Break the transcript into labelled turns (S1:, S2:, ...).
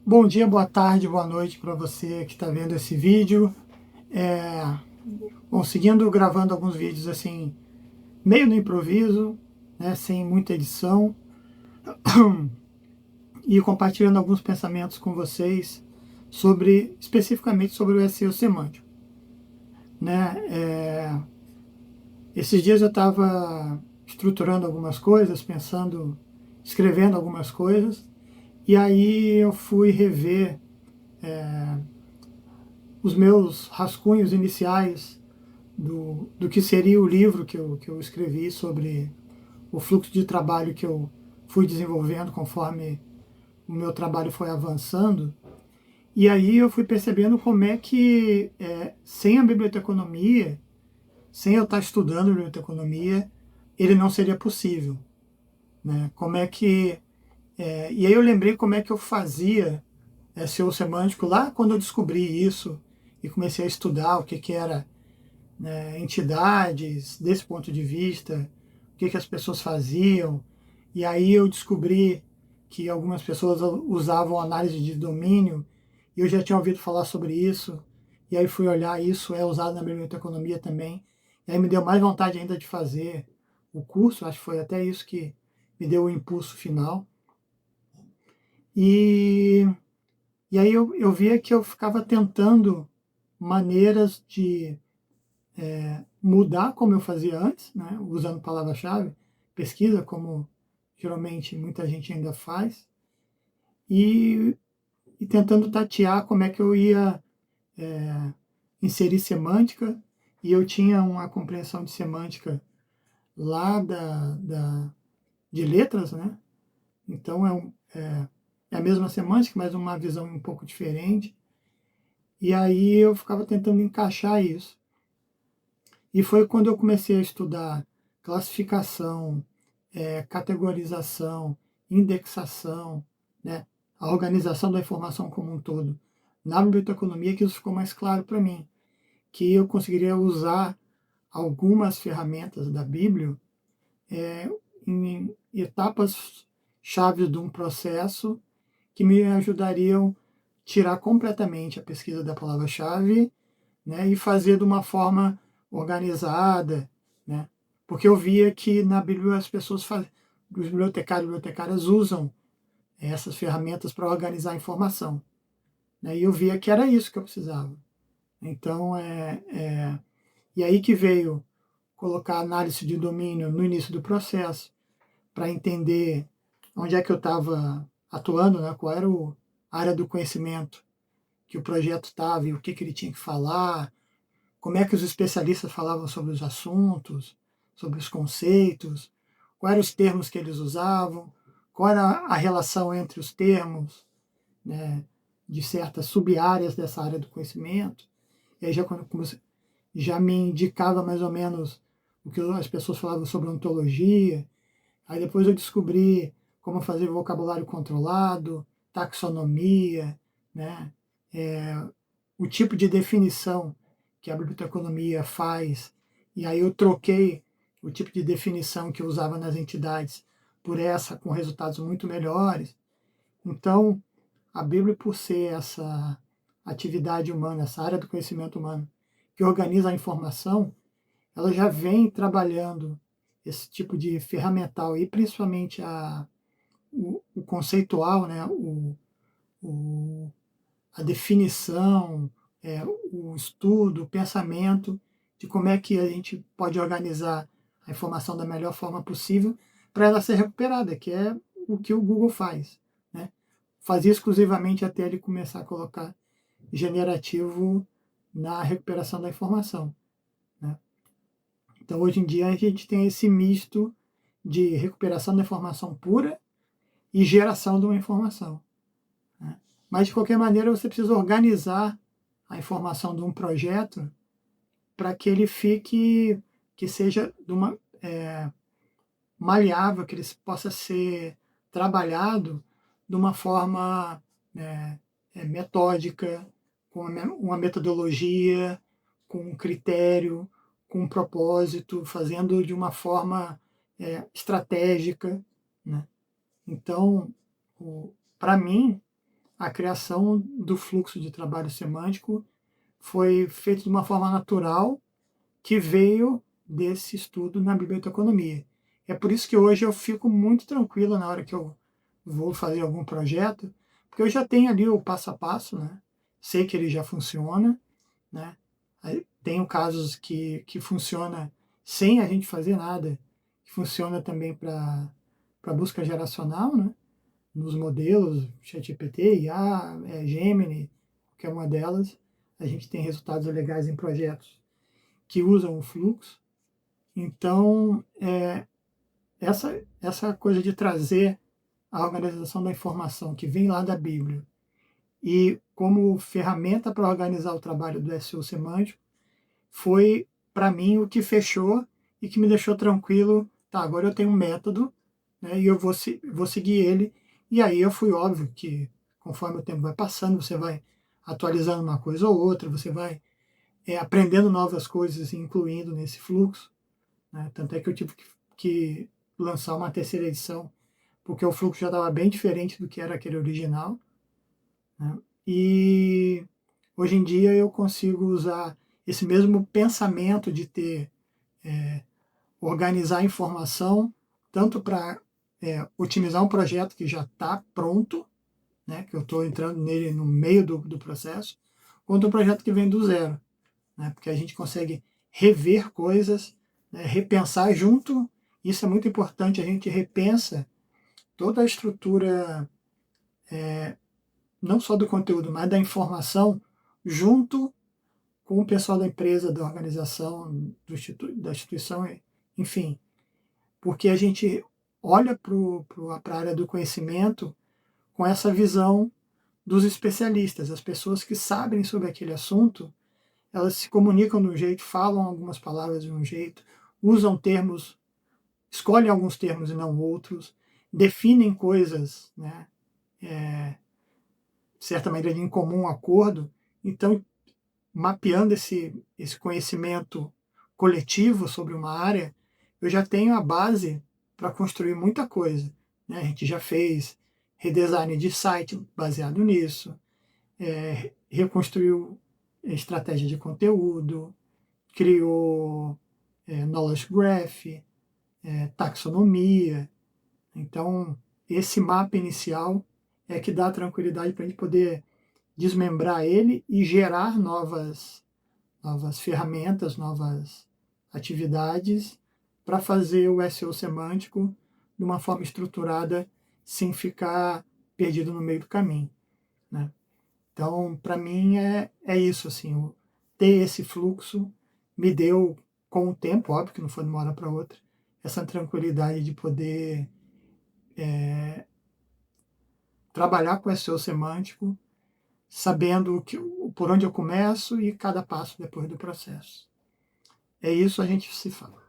S1: Bom dia, boa tarde, boa noite para você que está vendo esse vídeo. Seguindo gravando alguns vídeos assim, meio no improviso, né, sem muita edição, e compartilhando alguns pensamentos com vocês especificamente sobre o SEO semântico. Né? Esses dias eu estava estruturando algumas coisas, escrevendo algumas coisas, e aí eu fui rever os meus rascunhos iniciais do que seria o livro que eu escrevi sobre o fluxo de trabalho que eu fui desenvolvendo conforme o meu trabalho foi avançando. E aí eu fui percebendo como é que, sem a biblioteconomia, sem eu estar estudando biblioteconomia, ele não seria possível. Né? E aí eu lembrei como é que eu fazia SEO semântico lá quando eu descobri isso e comecei a estudar o que era, né, entidades desse ponto de vista, o que as pessoas faziam. E aí eu descobri que algumas pessoas usavam análise de domínio, e eu já tinha ouvido falar sobre isso, e aí fui olhar, isso é usado na biblioteconomia também, e aí me deu mais vontade ainda de fazer o curso, acho que foi até isso que me deu o impulso final. E, e aí eu via que eu ficava tentando maneiras de mudar como eu fazia antes, né, usando palavra-chave, pesquisa, como geralmente muita gente ainda faz, e, e tentando tatear como é que eu ia inserir semântica, e eu tinha uma compreensão de semântica lá de letras, né? Então é a mesma semântica, mas uma visão um pouco diferente. E aí eu ficava tentando encaixar isso. E foi quando eu comecei a estudar classificação, categorização, indexação, né, a organização da informação como um todo na biblioteconomia, que isso ficou mais claro para mim, que eu conseguiria usar algumas ferramentas da Bíblia em etapas chaves de um processo que me ajudariam a tirar completamente a pesquisa da palavra-chave, né, e fazer de uma forma organizada, né, porque eu via que na Bíblia os bibliotecários e bibliotecárias usam essas ferramentas para organizar a informação, né, e eu via que era isso que eu precisava. Então, e aí que veio colocar análise de domínio no início do processo, para entender onde é que eu estava atuando, né, qual era a área do conhecimento que o projeto estava e o que ele tinha que falar, como é que os especialistas falavam sobre os assuntos, sobre os conceitos, quais eram os termos que eles usavam, qual era a relação entre os termos, né, de certas sub-áreas dessa área do conhecimento. E aí já me indicava mais ou menos o que as pessoas falavam sobre ontologia. Aí depois eu descobri como fazer vocabulário controlado, taxonomia, né, o tipo de definição que a biblioteconomia faz, e aí eu troquei o tipo de definição que eu usava nas entidades por essa com resultados muito melhores. Então, a Bíblia, por ser essa atividade humana, essa área do conhecimento humano que organiza a informação, ela já vem trabalhando esse tipo de ferramental e principalmente o conceitual, né, o, a definição, o estudo, o pensamento de como é que a gente pode organizar a informação da melhor forma possível para ela ser recuperada, que é o que o Google faz. Né? Fazia exclusivamente até ele começar a colocar generativo na recuperação da informação. Né? Então, hoje em dia, a gente tem esse misto de recuperação da informação pura e geração de uma informação. Né? Mas, de qualquer maneira, você precisa organizar a informação de um projeto para que ele que seja maleável, que ele possa ser trabalhado de uma forma metódica, com uma metodologia, com um critério, com um propósito, fazendo de uma forma estratégica. Né? Então, para mim, a criação do fluxo de trabalho semântico foi feito de uma forma natural, que veio desse estudo na biblioteconomia. É por isso que hoje eu fico muito tranquilo na hora que eu vou fazer algum projeto, porque eu já tenho ali o passo a passo, né? Sei que ele já funciona, né? Tenho casos que funciona sem a gente fazer nada, que funciona também para busca geracional, né? Nos modelos ChatGPT, IA, Gemini, qualquer uma delas, a gente tem resultados legais em projetos que usam o fluxo. Então, essa coisa de trazer a organização da informação que vem lá da Bíblia e como ferramenta para organizar o trabalho do SEO semântico foi, para mim, o que fechou e que me deixou tranquilo. Tá, agora eu tenho um método, né, e eu vou seguir ele. E aí eu fui, óbvio, que conforme o tempo vai passando, você vai atualizando uma coisa ou outra, você vai aprendendo novas coisas e incluindo nesse fluxo. Né? Tanto é que eu tive que lançar uma terceira edição, porque o fluxo já estava bem diferente do que era aquele original. Né? E hoje em dia eu consigo usar esse mesmo pensamento de ter, organizar a informação, tanto para otimizar um projeto que já está pronto, né, que eu estou entrando nele no meio do processo, quanto um projeto que vem do zero, né, porque a gente consegue rever coisas, né, repensar junto. Isso é muito importante, a gente repensa toda a estrutura, não só do conteúdo, mas da informação, junto com o pessoal da empresa, da organização, da instituição, enfim, porque a gente olha para a área do conhecimento com essa visão dos especialistas, as pessoas que sabem sobre aquele assunto, elas se comunicam de um jeito, falam algumas palavras de um jeito, usam termos, escolhem alguns termos e não outros, definem coisas, né, de certa maneira em comum acordo. Então, mapeando esse conhecimento coletivo sobre uma área, eu já tenho a base para construir muita coisa. Né? A gente já fez redesign de site baseado nisso, reconstruiu estratégia de conteúdo, criou knowledge graph, taxonomia. Então, esse mapa inicial é que dá tranquilidade para a gente poder desmembrar ele e gerar novas ferramentas, novas atividades para fazer o SEO semântico de uma forma estruturada, sem ficar perdido no meio do caminho. Né? Então, para mim, é isso. Assim, ter esse fluxo me deu, com o tempo, óbvio que não foi de uma hora para outra, essa tranquilidade de poder trabalhar com o SEO semântico, sabendo por onde eu começo e cada passo depois do processo. É isso, a gente se fala.